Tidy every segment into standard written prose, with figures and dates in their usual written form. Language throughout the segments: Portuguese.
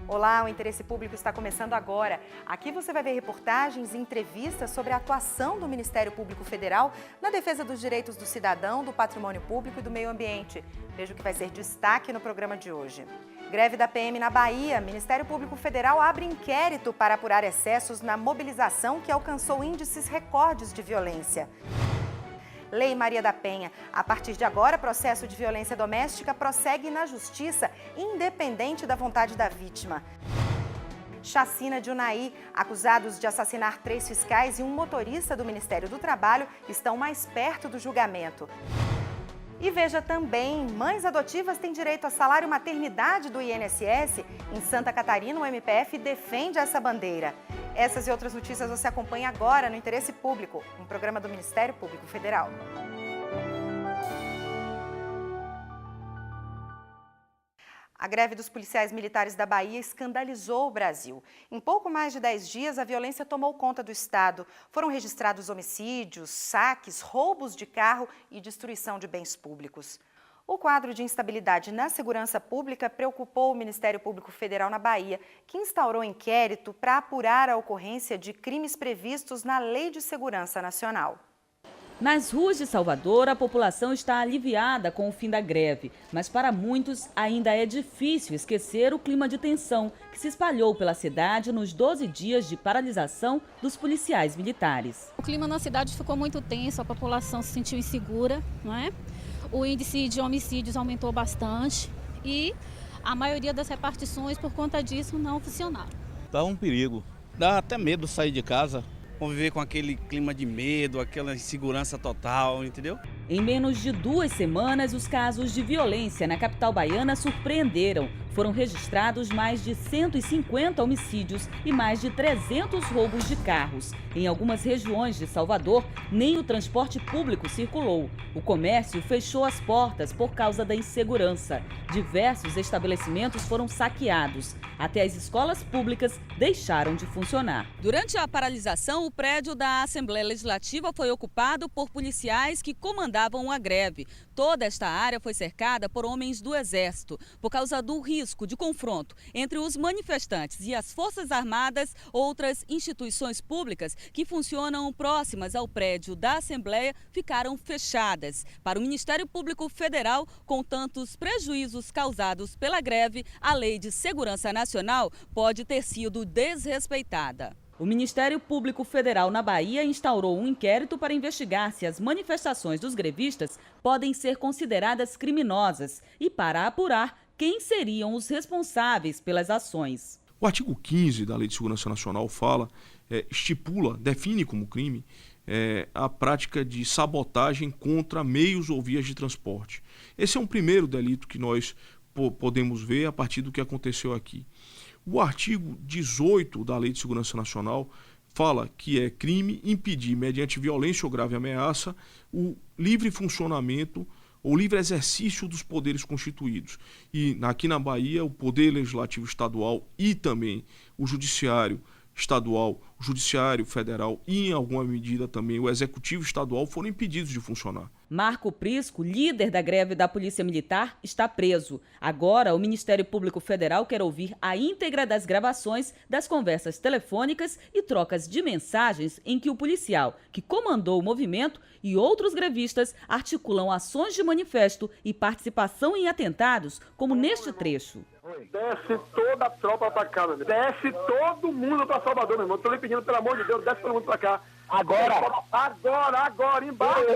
Olá, o Interesse Público está começando agora. Aqui você vai ver reportagens e entrevistas sobre a atuação do Ministério Público Federal na defesa dos direitos do cidadão, do patrimônio público e do meio ambiente. Veja o que vai ser destaque no programa de hoje. Greve da PM na Bahia. Ministério Público Federal abre inquérito para apurar excessos na mobilização que alcançou índices recordes de violência. Lei Maria da Penha. A partir de agora, processo de violência doméstica prossegue na Justiça, independente da vontade da vítima. Chacina de Unai. Acusados de assassinar 3 fiscais e um motorista do Ministério do Trabalho estão mais perto do julgamento. E veja também, mães adotivas têm direito a salário maternidade do INSS. Em Santa Catarina, o MPF defende essa bandeira. Essas e outras notícias você acompanha agora no Interesse Público, um programa do Ministério Público Federal. A greve dos policiais militares da Bahia escandalizou o Brasil. Em pouco mais de 10 dias, a violência tomou conta do estado. Foram registrados homicídios, saques, roubos de carro e destruição de bens públicos. O quadro de instabilidade na segurança pública preocupou o Ministério Público Federal na Bahia, que instaurou inquérito para apurar a ocorrência de crimes previstos na Lei de Segurança Nacional. Nas ruas de Salvador, a população está aliviada com o fim da greve, mas para muitos ainda é difícil esquecer o clima de tensão que se espalhou pela cidade nos 12 dias de paralisação dos policiais militares. O clima na cidade ficou muito tenso, a população se sentiu insegura, não é? O índice de homicídios aumentou bastante e a maioria das repartições, por conta disso, não funcionaram. Dá um perigo, dá até medo sair de casa. Conviver com aquele clima de medo, aquela insegurança total, entendeu? Em menos de 2 semanas, os casos de violência na capital baiana surpreenderam. Foram registrados mais de 150 homicídios e mais de 300 roubos de carros. Em algumas regiões de Salvador, nem o transporte público circulou. O comércio fechou as portas por causa da insegurança. Diversos estabelecimentos foram saqueados. Até as escolas públicas deixaram de funcionar. Durante a paralisação, o prédio da Assembleia Legislativa foi ocupado por policiais que comandavam a greve. Toda esta área foi cercada por homens do Exército, por causa do risco de confronto entre os manifestantes e as Forças Armadas. Outras instituições públicas que funcionam próximas ao prédio da Assembleia ficaram fechadas. Para o Ministério Público Federal, com tantos prejuízos causados pela greve, a Lei de Segurança Nacional pode ter sido desrespeitada. O Ministério Público Federal na Bahia instaurou um inquérito para investigar se as manifestações dos grevistas podem ser consideradas criminosas e para apurar quem seriam os responsáveis pelas ações. O artigo 15 da Lei de Segurança Nacional define como crime a prática de sabotagem contra meios ou vias de transporte. Esse é um primeiro delito que nós podemos ver a partir do que aconteceu aqui. O artigo 18 da Lei de Segurança Nacional fala que é crime impedir, mediante violência ou grave ameaça, o livre funcionamento ou livre exercício dos poderes constituídos. E aqui na Bahia, o Poder Legislativo Estadual e também o Judiciário Estadual, o Judiciário Federal e, em alguma medida, também o Executivo Estadual foram impedidos de funcionar. Marco Prisco, líder da greve da Polícia Militar, está preso. Agora, o Ministério Público Federal quer ouvir a íntegra das gravações das conversas telefônicas e trocas de mensagens em que o policial, que comandou o movimento, e outros grevistas articulam ações de manifesto e participação em atentados, como neste trecho. Desce toda a tropa pra cá, meu irmão. Desce todo mundo pra Salvador, meu irmão. Tô lhe pedindo, pelo amor de Deus, desce todo mundo pra cá. Agora, embaixo.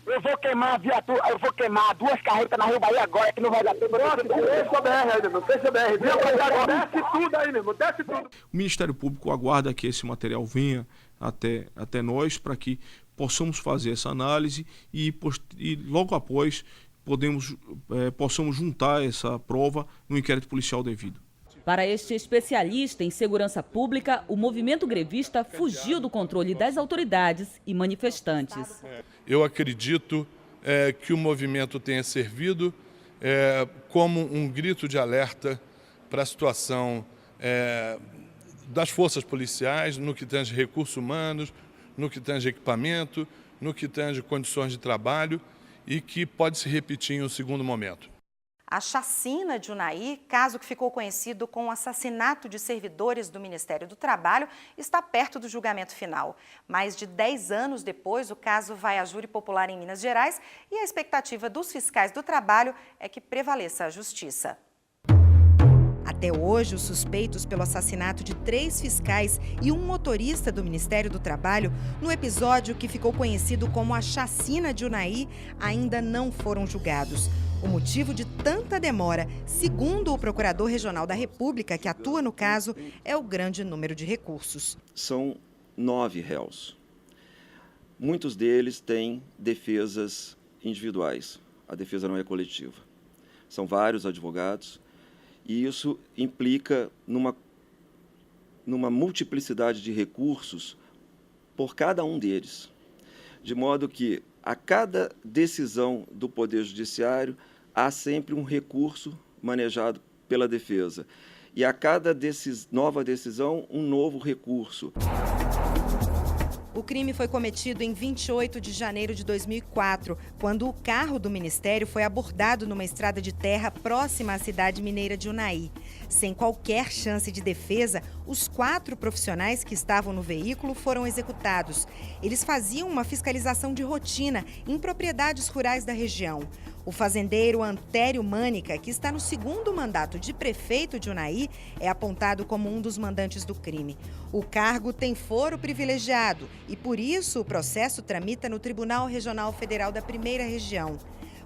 Eu vou queimar a viatura, eu vou queimar 2 carretas na Rio Bahia agora, que não vai dar tempo. Fecha a BR aí, meu irmão. Fecha a BR. Vem pra cá agora. Desce tudo aí, meu irmão. Desce tudo. O Ministério Público aguarda que esse material venha até nós para que possamos fazer essa análise e logo após possamos juntar essa prova no inquérito policial devido. Para este especialista em segurança pública, o movimento grevista fugiu do controle das autoridades e manifestantes. Eu acredito que o movimento tenha servido como um grito de alerta para a situação das forças policiais, no que tange recursos humanos, no que tange equipamento, no que tange condições de trabalho, e que pode se repetir em um segundo momento. A chacina de Unai, caso que ficou conhecido com o assassinato de servidores do Ministério do Trabalho, está perto do julgamento final. Mais de 10 anos depois, o caso vai à júri popular em Minas Gerais e a expectativa dos fiscais do trabalho é que prevaleça a justiça. Até hoje, os suspeitos pelo assassinato de 3 fiscais e um motorista do Ministério do Trabalho, no episódio que ficou conhecido como a chacina de Unai, ainda não foram julgados. O motivo de tanta demora, segundo o Procurador Regional da República, que atua no caso, é o grande número de recursos. São 9 réus. Muitos deles têm defesas individuais. A defesa não é coletiva. São vários advogados e isso implica numa multiplicidade de recursos por cada um deles. De modo que, a cada decisão do Poder Judiciário, há sempre um recurso manejado pela defesa. E a cada nova decisão, um novo recurso. O crime foi cometido em 28 de janeiro de 2004, quando o carro do Ministério foi abordado numa estrada de terra próxima à cidade mineira de Unai. Sem qualquer chance de defesa, os 4 profissionais que estavam no veículo foram executados. Eles faziam uma fiscalização de rotina em propriedades rurais da região. O fazendeiro Antério Mânica, que está no 2º mandato de prefeito de Unai, é apontado como um dos mandantes do crime. O cargo tem foro privilegiado e, por isso, o processo tramita no Tribunal Regional Federal da 1ª Região.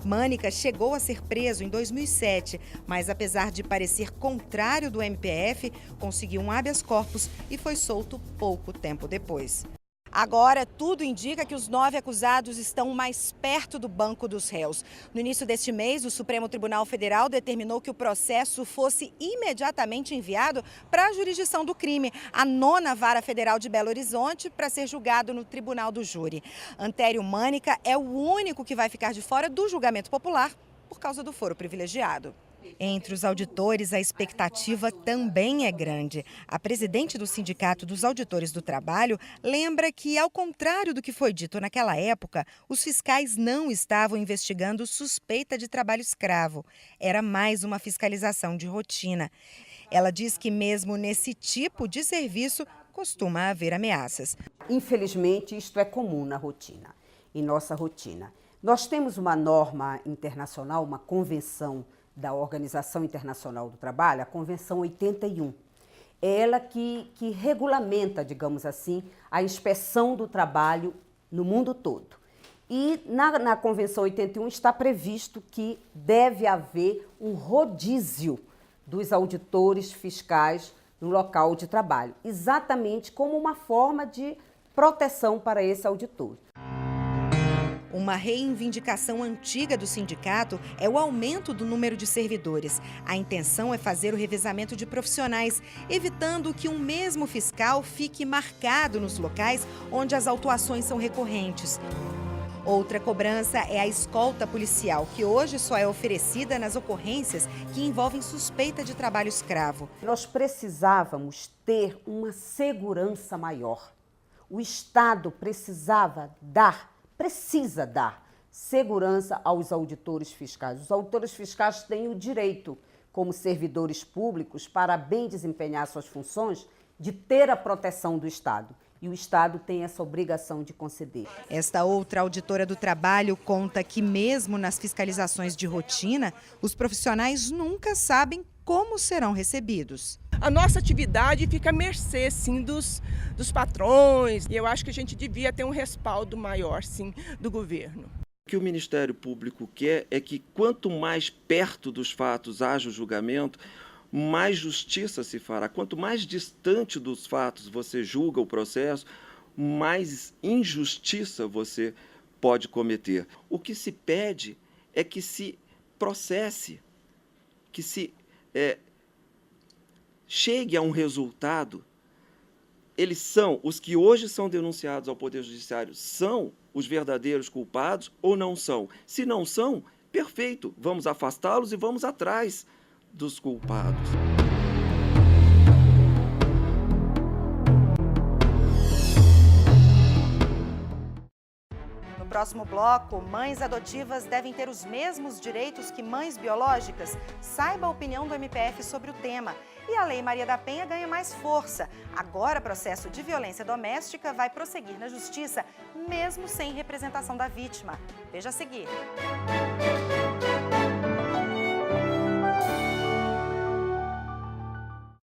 Mânica chegou a ser preso em 2007, mas, apesar de parecer contrário do MPF, conseguiu um habeas corpus e foi solto pouco tempo depois. Agora, tudo indica que os 9 acusados estão mais perto do banco dos réus. No início deste mês, o Supremo Tribunal Federal determinou que o processo fosse imediatamente enviado para a jurisdição do crime, a 9ª Vara Federal de Belo Horizonte, para ser julgado no Tribunal do Júri. Antério Mânica é o único que vai ficar de fora do julgamento popular por causa do foro privilegiado. Entre os auditores, a expectativa também é grande. A presidente do Sindicato dos Auditores do Trabalho lembra que, ao contrário do que foi dito naquela época, os fiscais não estavam investigando suspeita de trabalho escravo. Era mais uma fiscalização de rotina. Ela diz que mesmo nesse tipo de serviço costuma haver ameaças. Infelizmente, isto é comum na rotina, em nossa rotina. Nós temos uma norma internacional, uma convenção da Organização Internacional do Trabalho, a Convenção 81. É ela que regulamenta, digamos assim, a inspeção do trabalho no mundo todo. E na Convenção 81 está previsto que deve haver um rodízio dos auditores fiscais no local de trabalho, exatamente como uma forma de proteção para esse auditor. Uma reivindicação antiga do sindicato é o aumento do número de servidores. A intenção é fazer o revezamento de profissionais, evitando que um mesmo fiscal fique marcado nos locais onde as autuações são recorrentes. Outra cobrança é a escolta policial, que hoje só é oferecida nas ocorrências que envolvem suspeita de trabalho escravo. Nós precisávamos ter uma segurança maior. O Estado precisa dar segurança aos auditores fiscais. Os auditores fiscais têm o direito, como servidores públicos, para bem desempenhar suas funções, de ter a proteção do Estado. E o Estado tem essa obrigação de conceder. Esta outra auditora do trabalho conta que, mesmo nas fiscalizações de rotina, os profissionais nunca sabem como serão recebidos. A nossa atividade fica à mercê, sim, dos patrões. E eu acho que a gente devia ter um respaldo maior, sim, do governo. O que o Ministério Público quer é que, quanto mais perto dos fatos haja o julgamento, mais justiça se fará. Quanto mais distante dos fatos você julga o processo, mais injustiça você pode cometer. O que se pede é que se processe, que se chegue a um resultado. Eles são, os que hoje são denunciados ao Poder Judiciário, são os verdadeiros culpados ou não são? Se não são, perfeito, vamos afastá-los e vamos atrás dos culpados. No No próximo bloco, mães adotivas devem ter os mesmos direitos que mães biológicas? Saiba a opinião do MPF sobre o tema. E a Lei Maria da Penha ganha mais força. Agora, processo de violência doméstica vai prosseguir na Justiça, mesmo sem representação da vítima. Veja a seguir.